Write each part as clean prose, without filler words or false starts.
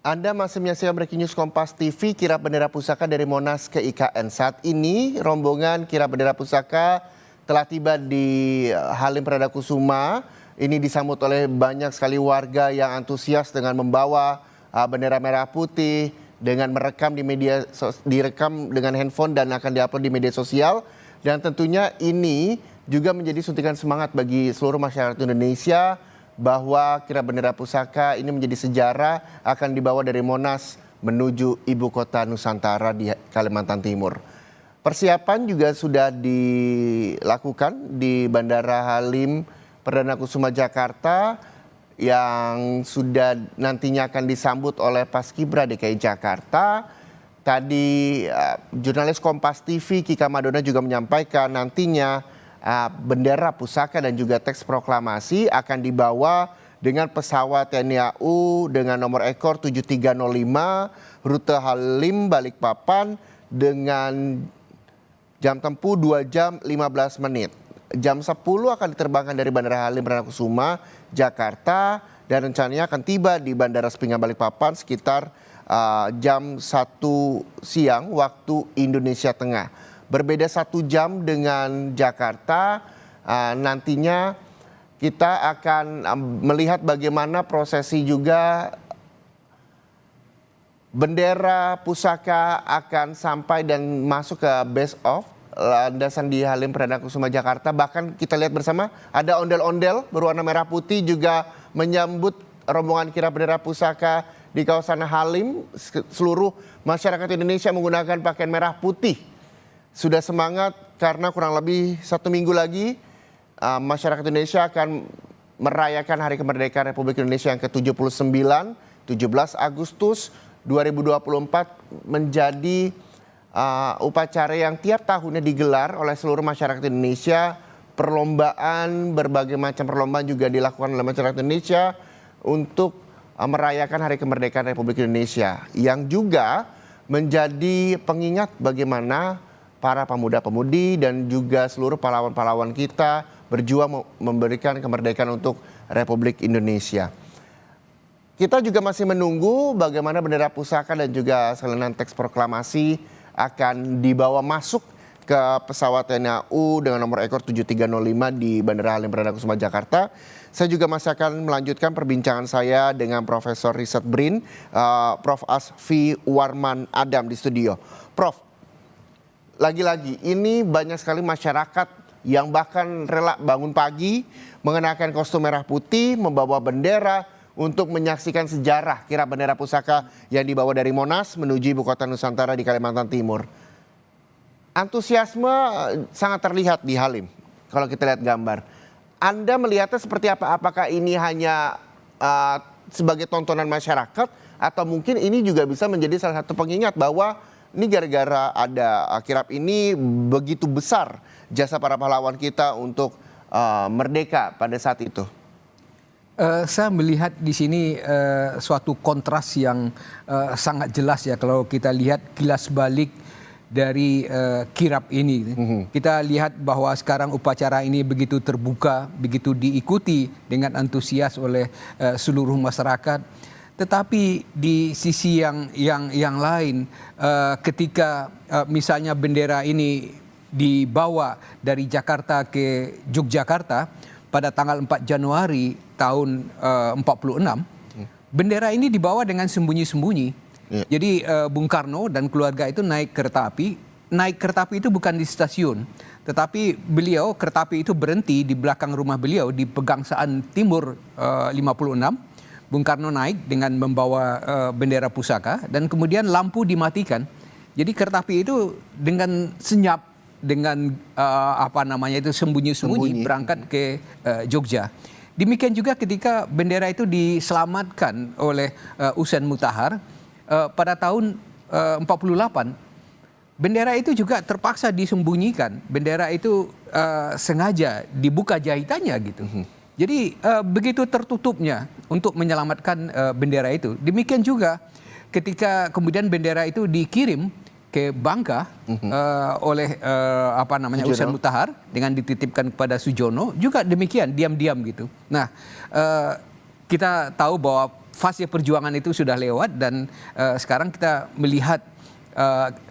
Anda masih menyaksikan Breaking News Kompas TV, kirap bendera pusaka dari Monas ke IKN. Saat ini rombongan kirap bendera pusaka telah tiba di Halim Perdana Kusuma. Ini disambut oleh banyak sekali warga yang antusias dengan membawa bendera merah putih, dengan merekam direkam dengan handphone dan akan diupload di media sosial. Dan tentunya ini juga menjadi suntikan semangat bagi seluruh masyarakat Indonesia bahwa kirap bendera pusaka ini menjadi sejarah, akan dibawa dari Monas menuju ibu kota Nusantara di Kalimantan Timur. Persiapan juga sudah dilakukan di Bandara Halim Perdana Kusuma Jakarta yang sudah nantinya akan disambut oleh Paskibra DKI Jakarta. Tadi jurnalis Kompas TV Kika Madona juga menyampaikan nantinya bendera pusaka dan juga teks proklamasi akan dibawa dengan pesawat TNI AU dengan nomor ekor 7305 rute Halim Balikpapan dengan jam tempuh 2 jam 15 menit. Jam 10 akan diterbangkan dari Bandara Halim Perdana Kusuma Jakarta dan rencananya akan tiba di Bandara Sepinggan Balikpapan sekitar jam 1 siang waktu Indonesia Tengah. Berbeda 1 jam dengan Jakarta, nantinya kita akan melihat bagaimana prosesi juga bendera pusaka akan sampai dan masuk ke base of landasan di Halim Perdana Kusuma Jakarta. Bahkan kita lihat bersama ada ondel-ondel berwarna merah putih juga menyambut rombongan kirap bendera pusaka di kawasan Halim. Seluruh masyarakat Indonesia menggunakan pakaian merah putih. Sudah semangat karena kurang lebih 1 minggu lagi masyarakat Indonesia akan merayakan Hari Kemerdekaan Republik Indonesia yang ke-79, 17 Agustus 2024 menjadi upacara yang tiap tahunnya digelar oleh seluruh masyarakat Indonesia. Perlombaan, berbagai macam perlombaan juga dilakukan oleh masyarakat Indonesia untuk merayakan Hari Kemerdekaan Republik Indonesia yang juga menjadi pengingat bagaimana para pemuda-pemudi dan juga seluruh pahlawan-pahlawan kita berjuang memberikan kemerdekaan untuk Republik Indonesia. Kita juga masih menunggu bagaimana bendera pusaka dan juga salinan teks proklamasi akan dibawa masuk ke pesawat TNI AU dengan nomor ekor 7305 di Bandara Halim Perdana Kusuma Jakarta. Saya juga masih akan melanjutkan perbincangan saya dengan Profesor Riset BRIN, Prof. Asfi Warman Adam di studio. Prof, lagi-lagi ini banyak sekali masyarakat yang bahkan rela bangun pagi mengenakan kostum merah putih, membawa bendera untuk menyaksikan sejarah kirap bendera pusaka yang dibawa dari Monas menuju ibu kota Nusantara di Kalimantan Timur. Antusiasme sangat terlihat di Halim kalau kita lihat gambar. Anda melihatnya seperti apa? Apakah ini hanya sebagai tontonan masyarakat atau mungkin ini juga bisa menjadi salah satu pengingat bahwa ini gara-gara ada kirap ini begitu besar jasa para pahlawan kita untuk merdeka pada saat itu? Saya melihat di sini suatu kontras yang sangat jelas ya kalau kita lihat kilas balik dari kirap ini. Kita lihat bahwa sekarang upacara ini begitu terbuka, begitu diikuti dengan antusias oleh seluruh masyarakat. Tetapi di sisi yang lain, ketika misalnya bendera ini dibawa dari Jakarta ke Yogyakarta pada tanggal 4 Januari tahun 46, bendera ini dibawa dengan sembunyi-sembunyi. Yeah. Jadi Bung Karno dan keluarga itu naik kereta api. Naik kereta api itu bukan di stasiun, tetapi beliau kereta api itu berhenti di belakang rumah beliau di Pegangsaan Timur 56. Bung Karno naik dengan membawa bendera pusaka dan kemudian lampu dimatikan. Jadi kereta api itu dengan senyap, dengan sembunyi-sembunyi berangkat ke Jogja. Demikian juga ketika bendera itu diselamatkan oleh Usain Mutahar pada tahun 48. Bendera itu juga terpaksa disembunyikan. Bendera itu sengaja dibuka jahitannya gitu. Jadi begitu tertutupnya untuk menyelamatkan bendera itu. Demikian juga ketika kemudian bendera itu dikirim ke Bangka oleh Usain Mutahar dengan dititipkan kepada Sujono juga demikian diam-diam gitu. Nah, kita tahu bahwa fase perjuangan itu sudah lewat dan sekarang kita melihat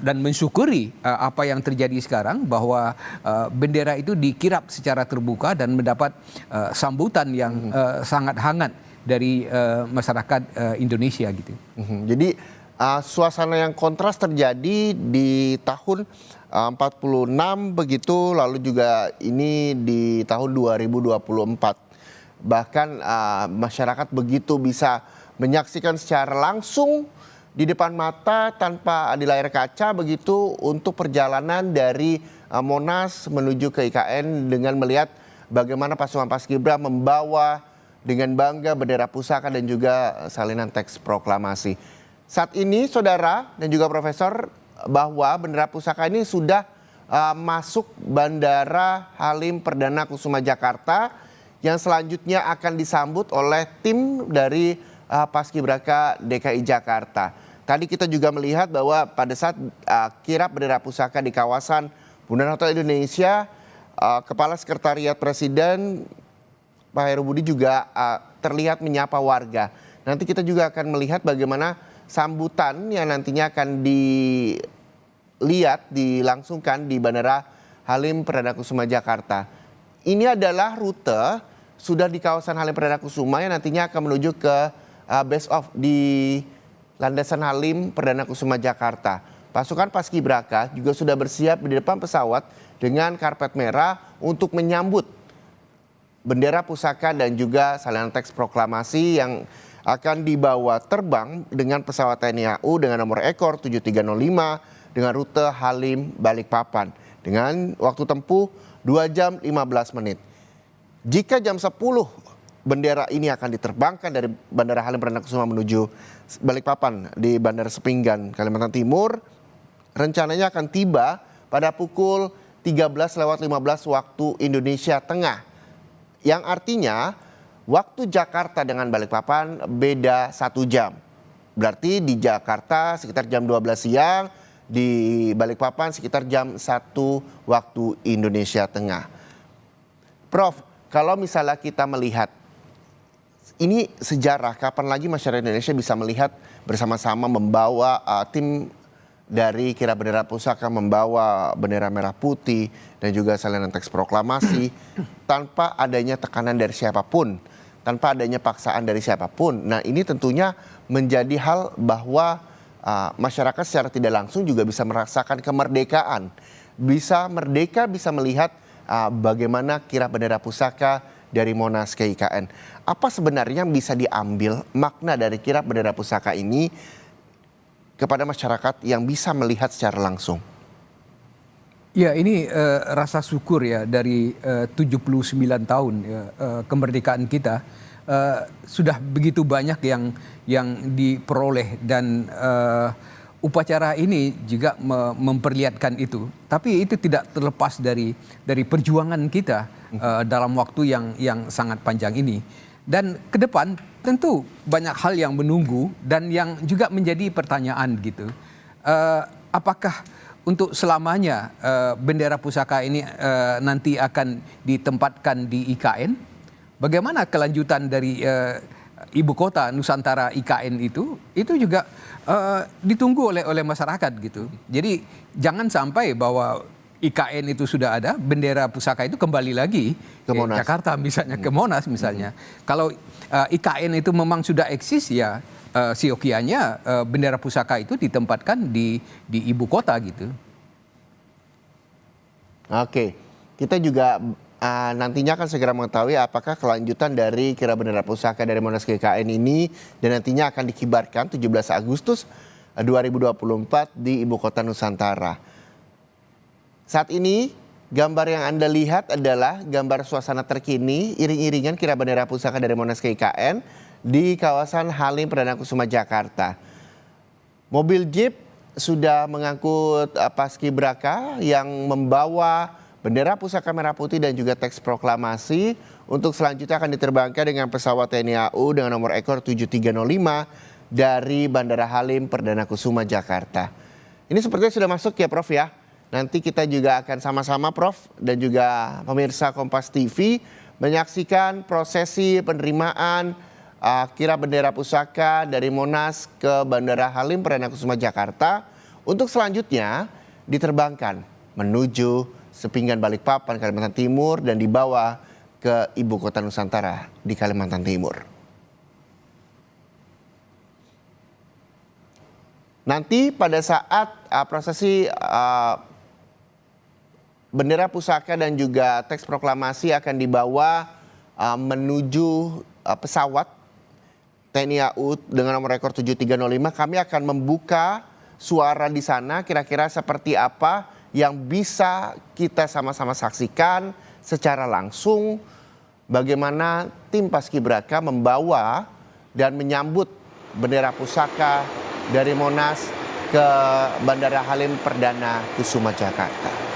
dan mensyukuri apa yang terjadi sekarang bahwa bendera itu dikirap secara terbuka dan mendapat sambutan yang sangat hangat dari masyarakat Indonesia gitu. Jadi suasana yang kontras terjadi di tahun 46 begitu, lalu juga ini di tahun 2024. Bahkan masyarakat begitu bisa menyaksikan secara langsung di depan mata tanpa di layar kaca begitu untuk perjalanan dari Monas menuju ke IKN dengan melihat bagaimana pasukan Paskibra membawa dengan bangga bendera pusaka dan juga salinan teks proklamasi. Saat ini saudara dan juga profesor, bahwa bendera pusaka ini sudah masuk Bandara Halim Perdana Kusuma Jakarta yang selanjutnya akan disambut oleh tim dari Paskibraka DKI Jakarta. Tadi kita juga melihat bahwa pada saat kirap bendera pusaka di kawasan Bundaran Hotel Indonesia, Kepala Sekretariat Presiden Pak Heru Budi juga terlihat menyapa warga. Nanti kita juga akan melihat bagaimana sambutan yang nantinya akan dilangsungkan di Bandara Halim Perdana Kusuma Jakarta. Ini adalah rute sudah di kawasan Halim Perdana Kusuma yang nantinya akan menuju ke base off di Landasan Halim Perdana Kusuma Jakarta. Pasukan Paskibraka juga sudah bersiap di depan pesawat dengan karpet merah untuk menyambut bendera pusaka dan juga salinan teks proklamasi yang akan dibawa terbang dengan pesawat TNI AU dengan nomor ekor 7305 dengan rute Halim Balikpapan dengan waktu tempuh 2 jam 15 menit. Jika jam 10 bendera ini akan diterbangkan dari Bandara Halim Perdana Kusuma menuju Balikpapan di Bandara Sepinggan, Kalimantan Timur, rencananya akan tiba pada pukul 13.15 waktu Indonesia Tengah. Yang artinya waktu Jakarta dengan Balikpapan beda 1 jam. Berarti di Jakarta sekitar jam 12 siang, di Balikpapan sekitar jam 1 waktu Indonesia Tengah. Prof, kalau misalnya kita melihat ini sejarah, kapan lagi masyarakat Indonesia bisa melihat bersama-sama membawa tim dari kirap bendera pusaka, membawa bendera merah putih dan juga salinan teks proklamasi tanpa adanya tekanan dari siapapun, tanpa adanya paksaan dari siapapun. Nah, ini tentunya menjadi hal bahwa masyarakat secara tidak langsung juga bisa merasakan kemerdekaan, bisa merdeka, bisa melihat bagaimana kirap bendera pusaka dari Monas ke IKN. Apa sebenarnya yang bisa diambil makna dari kirap bendera pusaka ini kepada masyarakat yang bisa melihat secara langsung? Ya, ini rasa syukur ya dari 79 tahun ya, kemerdekaan kita. Sudah begitu banyak yang diperoleh dan upacara ini juga memperlihatkan itu. Tapi itu tidak terlepas dari perjuangan kita dalam waktu yang sangat panjang ini. Dan ke depan tentu banyak hal yang menunggu dan yang juga menjadi pertanyaan gitu. Apakah untuk selamanya bendera pusaka ini nanti akan ditempatkan di IKN? Bagaimana kelanjutan dari ibu kota Nusantara IKN itu juga ditunggu oleh masyarakat gitu. Jadi jangan sampai bahwa IKN itu sudah ada, bendera pusaka itu kembali lagi ke Jakarta misalnya, ke Monas misalnya. Kalau IKN itu memang sudah eksis ya siokianya bendera pusaka itu ditempatkan di ibu kota gitu. Oke, kita juga nantinya akan segera mengetahui apakah kelanjutan dari kirap bendera pusaka dari Monas ke IKN ini dan nantinya akan dikibarkan 17 Agustus 2024 di ibu kota Nusantara. Saat ini gambar yang Anda lihat adalah gambar suasana terkini iring-iringan kirap bendera pusaka dari Monas ke IKN di kawasan Halim Perdana Kusuma Jakarta. Mobil jeep sudah mengangkut Paskibraka yang membawa bendera pusaka merah putih dan juga teks proklamasi untuk selanjutnya akan diterbangkan dengan pesawat TNI AU dengan nomor ekor 7305 dari Bandara Halim Perdana Kusuma Jakarta. Ini sepertinya sudah masuk ya Prof ya. Nanti kita juga akan sama-sama Prof dan juga pemirsa Kompas TV menyaksikan prosesi penerimaan kirap bendera pusaka dari Monas ke Bandara Halim Perdana Kusuma Jakarta untuk selanjutnya diterbangkan menuju Sepinggan Balikpapan, Kalimantan Timur dan dibawa ke Ibu Kota Nusantara di Kalimantan Timur. Nanti pada saat prosesi bendera pusaka dan juga teks proklamasi akan dibawa menuju pesawat TNI AU dengan nomor rekor 7305. Kami akan membuka suara di sana kira-kira seperti apa yang bisa kita sama-sama saksikan secara langsung. Bagaimana tim Paskibraka membawa dan menyambut bendera pusaka dari Monas ke Bandara Halim Perdana Kusuma Jakarta.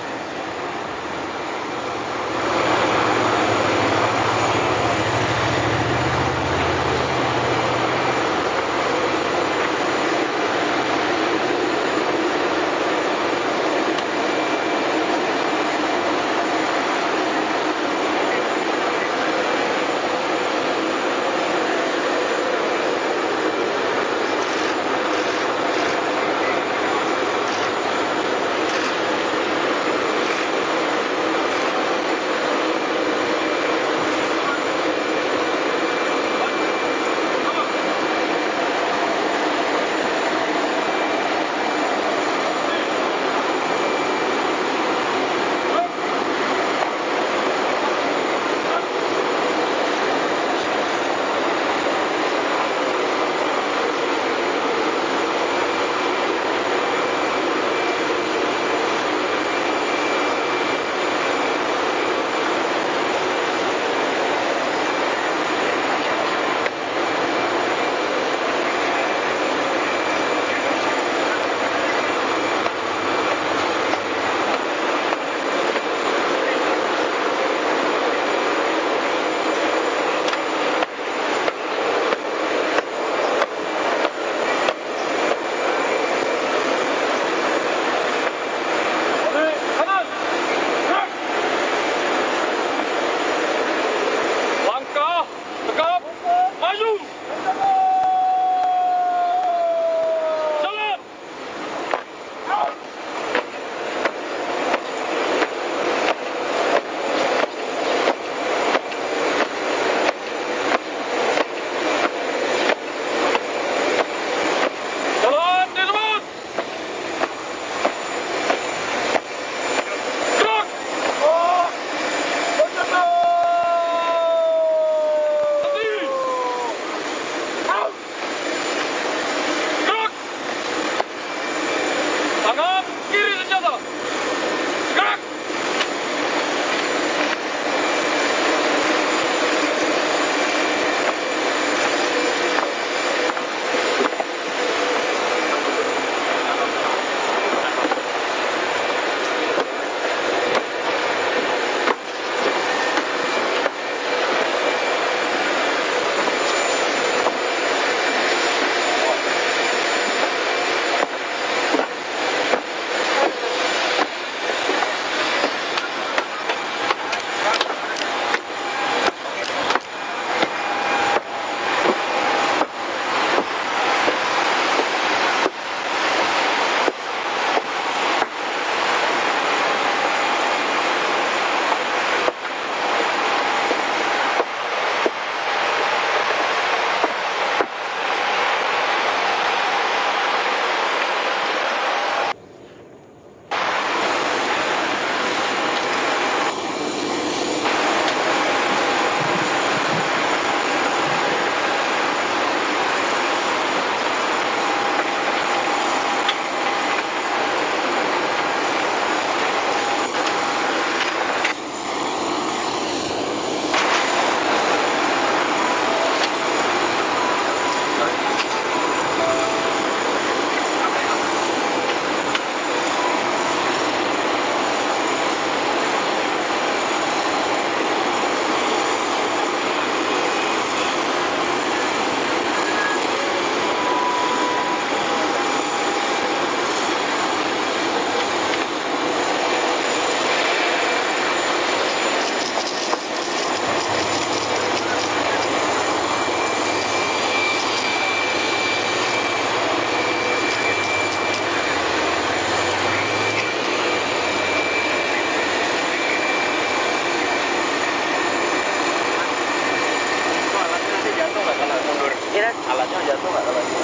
Alatnya jatuh nggak kalau itu?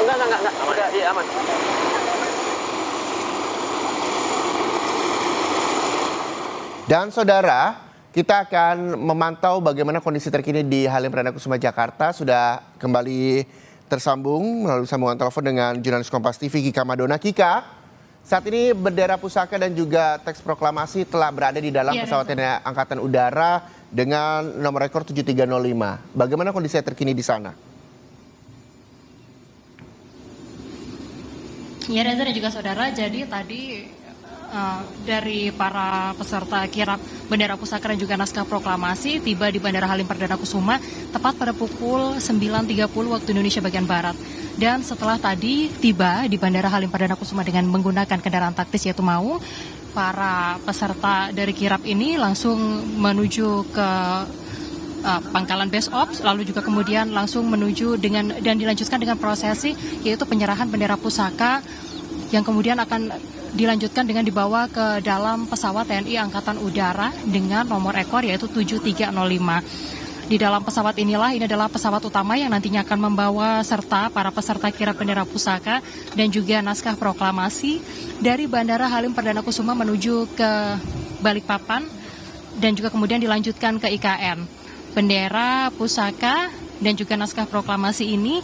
Enggak. Udah, iya aman. Dan saudara, kita akan memantau bagaimana kondisi terkini di Halim Perdana Kusuma Jakarta. Sudah kembali tersambung melalui sambungan telepon dengan jurnalis Kompas TV Kika Madona. Kika, saat ini bendera pusaka dan juga teks proklamasi telah berada di dalam pesawat TNI Angkatan Udara dengan nomor rekor 7305. Bagaimana kondisi terkini di sana? Ya Reza dan juga saudara, jadi tadi dari para peserta kirap bendera pusaka dan juga naskah proklamasi tiba di Bandara Halim Perdana Kusuma tepat pada pukul 9.30 waktu Indonesia bagian Barat. Dan setelah tadi tiba di Bandara Halim Perdana Kusuma dengan menggunakan kendaraan taktis yaitu Maung, para peserta dari kirap ini langsung menuju ke pangkalan base ops, lalu juga kemudian langsung menuju dan dilanjutkan dengan prosesi yaitu penyerahan bendera pusaka yang kemudian akan dilanjutkan dengan dibawa ke dalam pesawat TNI Angkatan Udara dengan nomor ekor yaitu 7305. Di dalam pesawat inilah, ini adalah pesawat utama yang nantinya akan membawa serta para peserta kirap bendera pusaka dan juga naskah proklamasi dari Bandara Halim Perdana Kusuma menuju ke Balikpapan dan juga kemudian dilanjutkan ke IKN. Bendera pusaka dan juga naskah proklamasi ini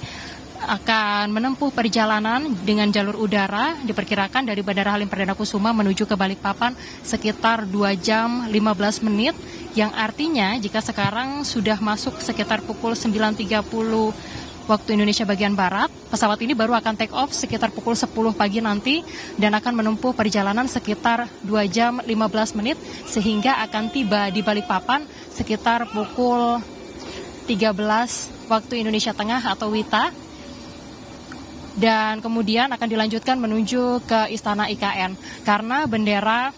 akan menempuh perjalanan dengan jalur udara diperkirakan dari Bandara Halim Perdana Kusuma menuju ke Balikpapan sekitar 2 jam 15 menit yang artinya jika sekarang sudah masuk sekitar pukul 9.30 waktu Indonesia bagian Barat, pesawat ini baru akan take off sekitar pukul 10 pagi nanti dan akan menempuh perjalanan sekitar 2 jam 15 menit sehingga akan tiba di Balikpapan sekitar pukul 13 waktu Indonesia Tengah atau WITA. Dan kemudian akan dilanjutkan menuju ke Istana IKN karena bendera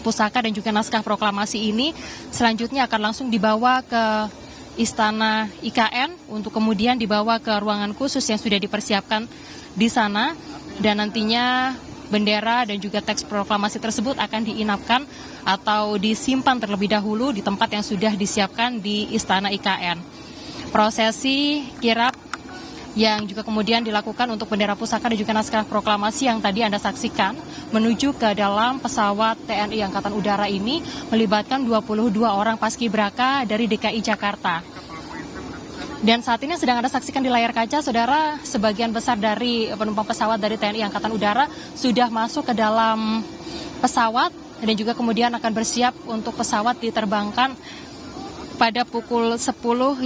pusaka dan juga naskah proklamasi ini selanjutnya akan langsung dibawa ke Istana IKN untuk kemudian dibawa ke ruangan khusus yang sudah dipersiapkan di sana dan nantinya bendera dan juga teks proklamasi tersebut akan diinapkan atau disimpan terlebih dahulu di tempat yang sudah disiapkan di Istana IKN. Prosesi kirap yang juga kemudian dilakukan untuk bendera pusaka dan juga naskah proklamasi yang tadi Anda saksikan menuju ke dalam pesawat TNI Angkatan Udara ini melibatkan 22 orang paskibraka dari DKI Jakarta. Dan saat ini sedang Anda saksikan di layar kaca, saudara, sebagian besar dari penumpang pesawat dari TNI Angkatan Udara sudah masuk ke dalam pesawat dan juga kemudian akan bersiap untuk pesawat diterbangkan pada pukul 10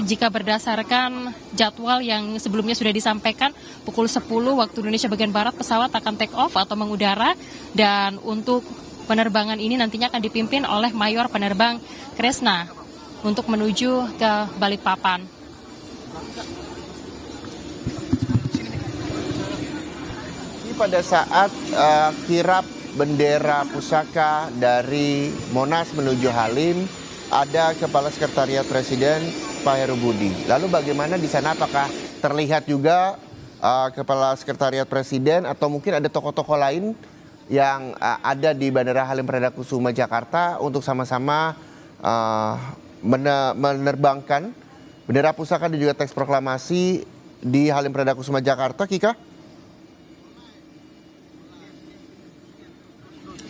jika berdasarkan jadwal yang sebelumnya sudah disampaikan pukul 10 waktu Indonesia bagian Barat pesawat akan take off atau mengudara dan untuk penerbangan ini nantinya akan dipimpin oleh Mayor Penerbang Kresna untuk menuju ke Balikpapan. Ini pada saat kirap bendera pusaka dari Monas menuju Halim ada Kepala Sekretariat Presiden Pak Heru Budi. Lalu bagaimana di sana, apakah terlihat juga Kepala Sekretariat Presiden atau mungkin ada tokoh-tokoh lain yang ada di Bandara Halim Perdana Kusuma Jakarta untuk sama-sama menerbangkan bendera pusaka dan juga teks proklamasi di Halim Perdana Kusuma Jakarta, Kika?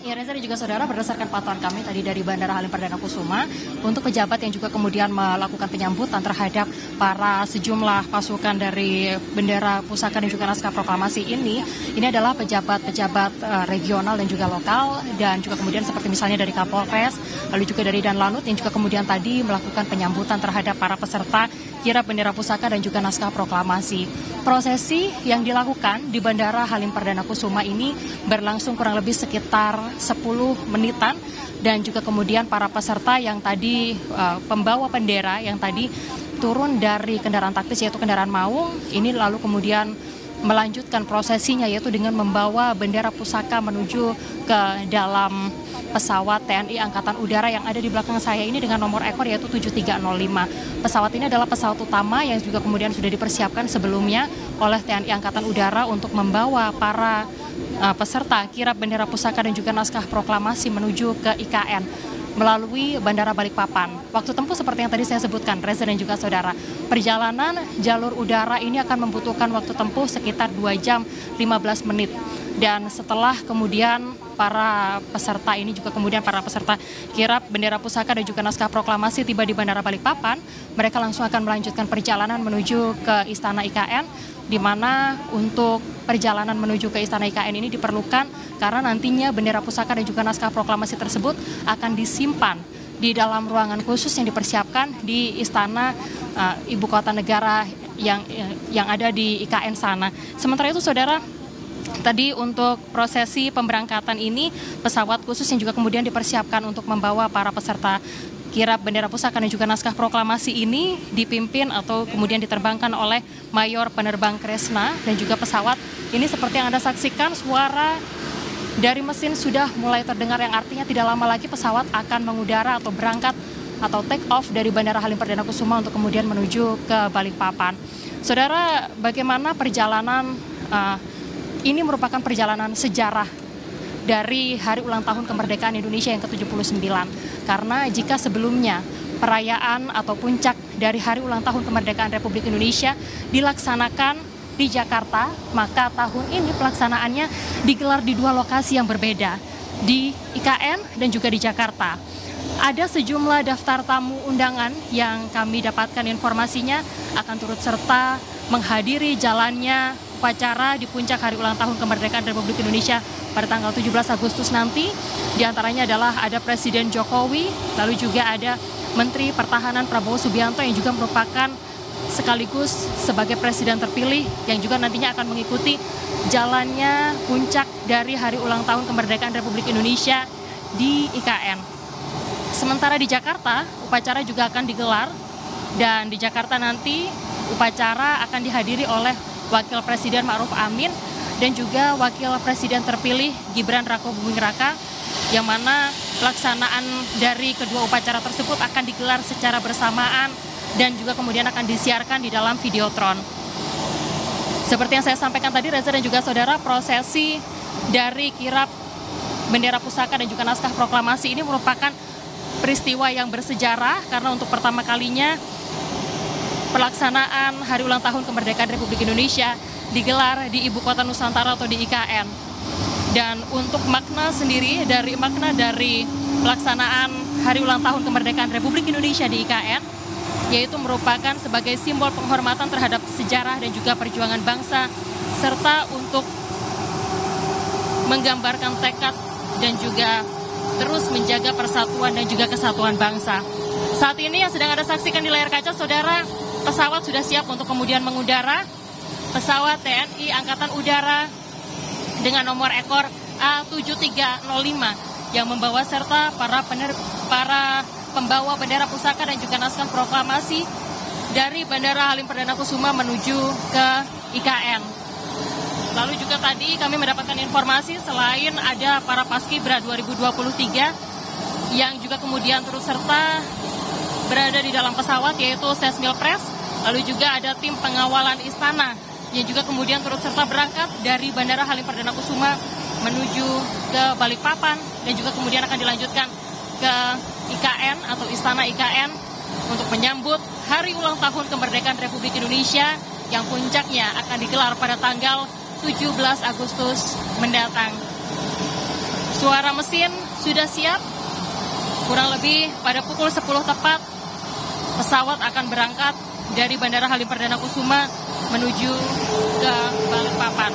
Ya Reza dan juga saudara, berdasarkan pantauan kami tadi dari Bandara Halim Perdana Kusuma untuk pejabat yang juga kemudian melakukan penyambutan terhadap para sejumlah pasukan dari bendera pusaka dan juga naskah proklamasi ini adalah pejabat-pejabat regional dan juga lokal dan juga kemudian seperti misalnya dari Kapolres, lalu juga dari Danlanut yang juga kemudian tadi melakukan penyambutan terhadap para peserta kirap bendera pusaka dan juga naskah proklamasi. Prosesi yang dilakukan di Bandara Halim Perdana Kusuma ini berlangsung kurang lebih sekitar 10 menitan dan juga kemudian para peserta yang tadi pembawa bendera yang tadi turun dari kendaraan taktis yaitu kendaraan Maung ini lalu kemudian melanjutkan prosesinya yaitu dengan membawa bendera pusaka menuju ke dalam pesawat TNI Angkatan Udara yang ada di belakang saya ini dengan nomor ekor yaitu 7305. Pesawat ini adalah pesawat utama yang juga kemudian sudah dipersiapkan sebelumnya oleh TNI Angkatan Udara untuk membawa para peserta kirap bendera pusaka dan juga naskah proklamasi menuju ke IKN. melalui Bandara Balikpapan. Waktu tempuh seperti yang tadi saya sebutkan, Reza dan juga saudara. Perjalanan jalur udara ini akan membutuhkan waktu tempuh sekitar 2 jam 15 menit. Dan setelah kemudian para peserta kirap bendera pusaka dan juga naskah proklamasi tiba di Bandara Balikpapan, mereka langsung akan melanjutkan perjalanan menuju ke Istana IKN, di mana untuk perjalanan menuju ke Istana IKN ini diperlukan karena nantinya bendera pusaka dan juga naskah proklamasi tersebut akan disimpan di dalam ruangan khusus yang dipersiapkan di Istana Ibu Kota Negara yang ada di IKN sana. Sementara itu saudara, tadi untuk prosesi pemberangkatan ini pesawat khusus yang juga kemudian dipersiapkan untuk membawa para peserta kirap bendera pusaka dan juga naskah proklamasi ini dipimpin atau kemudian diterbangkan oleh Mayor Penerbang Kresna, dan juga pesawat ini seperti yang Anda saksikan suara dari mesin sudah mulai terdengar, yang artinya tidak lama lagi pesawat akan mengudara atau berangkat atau take off dari Bandara Halim Perdana Kusuma untuk kemudian menuju ke Balikpapan. Saudara, bagaimana perjalanan ini merupakan perjalanan sejarah dari hari ulang tahun kemerdekaan Indonesia yang ke-79. Karena jika sebelumnya perayaan atau puncak dari hari ulang tahun kemerdekaan Republik Indonesia dilaksanakan di Jakarta, maka tahun ini pelaksanaannya digelar di 2 lokasi yang berbeda, di IKN dan juga di Jakarta. Ada sejumlah daftar tamu undangan yang kami dapatkan informasinya akan turut serta menghadiri jalannya upacara di puncak hari ulang tahun kemerdekaan Republik Indonesia pada tanggal 17 Agustus nanti. Di antaranya adalah ada Presiden Jokowi, lalu juga ada Menteri Pertahanan Prabowo Subianto yang juga merupakan sekaligus sebagai presiden terpilih yang juga nantinya akan mengikuti jalannya puncak dari hari ulang tahun kemerdekaan Republik Indonesia di IKN. Sementara di Jakarta, upacara juga akan digelar, dan di Jakarta nanti upacara akan dihadiri oleh Wakil Presiden Ma'ruf Amin dan juga Wakil Presiden terpilih Gibran Rakabuming Raka, yang mana pelaksanaan dari kedua upacara tersebut akan digelar secara bersamaan dan juga kemudian akan disiarkan di dalam videotron. Seperti yang saya sampaikan tadi, Reza dan juga saudara, prosesi dari kirap bendera pusaka dan juga naskah proklamasi ini merupakan peristiwa yang bersejarah karena untuk pertama kalinya pelaksanaan hari ulang tahun kemerdekaan Republik Indonesia digelar di Ibu Kota Nusantara atau di IKN. Dan untuk makna dari pelaksanaan hari ulang tahun kemerdekaan Republik Indonesia di IKN, yaitu merupakan sebagai simbol penghormatan terhadap sejarah dan juga perjuangan bangsa, serta untuk menggambarkan tekad dan juga terus menjaga persatuan dan juga kesatuan bangsa. Saat ini yang sedang Anda saksikan di layar kaca, saudara, pesawat sudah siap untuk kemudian mengudara. Pesawat TNI Angkatan Udara dengan nomor ekor A7305 yang membawa serta para pembawa bendera pusaka dan juga naskah proklamasi dari Bandara Halim Perdana Kusuma menuju ke IKN. Lalu juga tadi kami mendapatkan informasi selain ada para Paskibra 2023 yang juga kemudian turut serta berada di dalam pesawat, yaitu Sesmil Pres, lalu juga ada tim pengawalan istana yang juga kemudian turut serta berangkat dari Bandara Halim Perdana Kusuma menuju ke Balikpapan dan juga kemudian akan dilanjutkan ke IKN atau Istana IKN untuk menyambut hari ulang tahun kemerdekaan Republik Indonesia yang puncaknya akan digelar pada tanggal 17 Agustus mendatang. Suara mesin sudah siap, kurang lebih pada pukul 10 tepat pesawat akan berangkat dari Bandara Halim Perdana Kusuma menuju ke Balikpapan.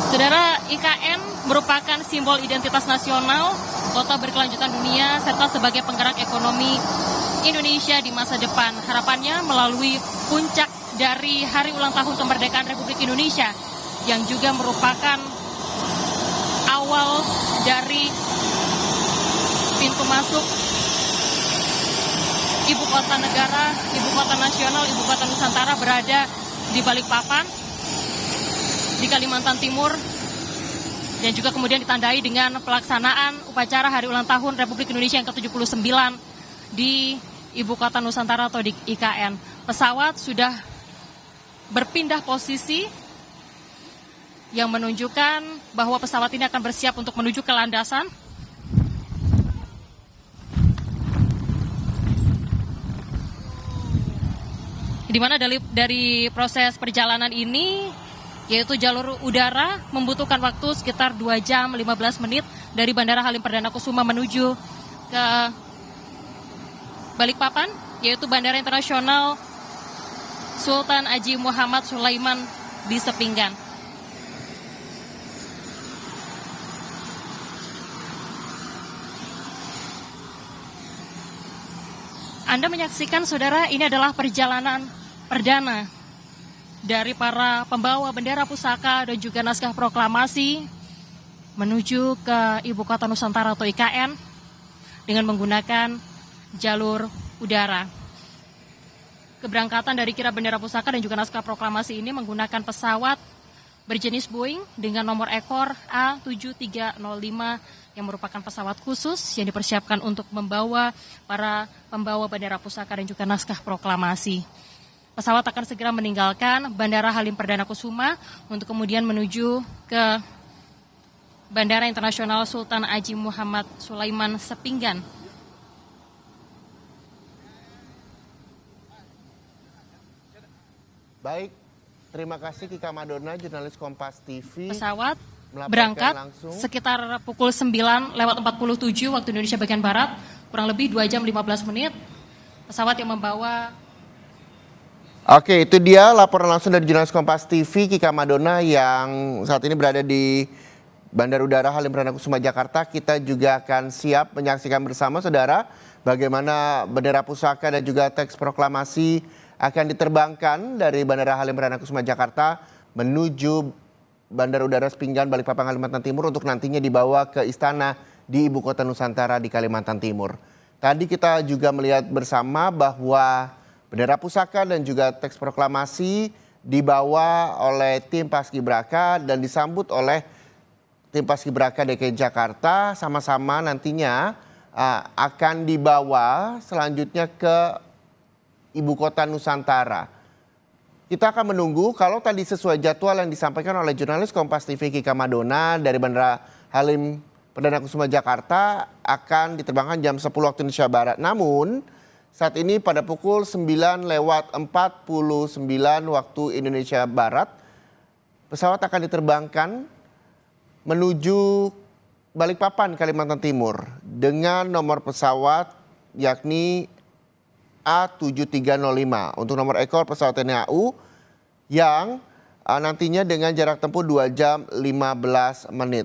Saudara, IKN merupakan simbol identitas nasional, kota berkelanjutan dunia, serta sebagai penggerak ekonomi Indonesia di masa depan. Harapannya melalui puncak dari hari ulang tahun kemerdekaan Republik Indonesia yang juga merupakan awal dari pintu masuk Ibu Kota Negara, Ibu Kota Nasional, Ibu Kota Nusantara berada di Balikpapan, di Kalimantan Timur, dan juga kemudian ditandai dengan pelaksanaan upacara Hari Ulang Tahun Republik Indonesia yang ke-79 di Ibu Kota Nusantara atau di IKN. Pesawat sudah berpindah posisi yang menunjukkan bahwa pesawat ini akan bersiap untuk menuju ke landasan. Di mana dari proses perjalanan ini, yaitu jalur udara membutuhkan waktu sekitar 2 jam 15 menit dari Bandara Halim Perdana Kusuma menuju ke Balikpapan, yaitu Bandara Internasional Sultan Haji Muhammad Sulaiman di Sepinggan. Anda menyaksikan, saudara, ini adalah perjalanan perdana dari para pembawa bendera pusaka dan juga naskah proklamasi menuju ke Ibu Kota Nusantara atau IKN dengan menggunakan jalur udara. Keberangkatan dari kirap bendera pusaka dan juga naskah proklamasi ini menggunakan pesawat berjenis Boeing dengan nomor ekor A7305 yang merupakan pesawat khusus yang dipersiapkan untuk membawa para pembawa bendera pusaka dan juga naskah proklamasi. Pesawat akan segera meninggalkan Bandara Halim Perdana Kusuma untuk kemudian menuju ke Bandara Internasional Sultan Haji Muhammad Sulaiman Sepinggan. Baik, terima kasih Kika Madona, jurnalis Kompas TV. Pesawat melaporkan berangkat langsung sekitar pukul 9:47 waktu Indonesia bagian Barat, kurang lebih 2 jam 15 menit. Pesawat yang membawa. Oke, itu dia laporan langsung dari jurnalis Kompas TV Kika Madona yang saat ini berada di Bandara Udara Halim Perdana Kusuma Jakarta. Kita juga akan siap menyaksikan bersama, saudara, bagaimana bendera pusaka dan juga teks proklamasi akan diterbangkan dari Bandara Halim Perdana Kusuma Jakarta menuju Bandara Udara Sepinggan Balikpapan Kalimantan Timur untuk nantinya dibawa ke istana di Ibu Kota Nusantara di Kalimantan Timur. Tadi kita juga melihat bersama bahwa bendera pusaka dan juga teks proklamasi dibawa oleh tim Paskibraka dan disambut oleh tim Paskibraka DKI Jakarta, sama-sama nantinya akan dibawa selanjutnya ke Ibu Kota Nusantara. Kita akan menunggu kalau tadi sesuai jadwal yang disampaikan oleh jurnalis Kompas TV Kika Madona dari Bandara Halim Perdana Kusuma Jakarta akan diterbangkan jam 10 waktu Indonesia Barat. Namun saat ini pada pukul 9:49 waktu Indonesia Barat, pesawat akan diterbangkan menuju Balikpapan, Kalimantan Timur dengan nomor pesawat yakni A7305 untuk nomor ekor pesawat TNI AU yang nantinya dengan jarak tempuh 2 jam 15 menit.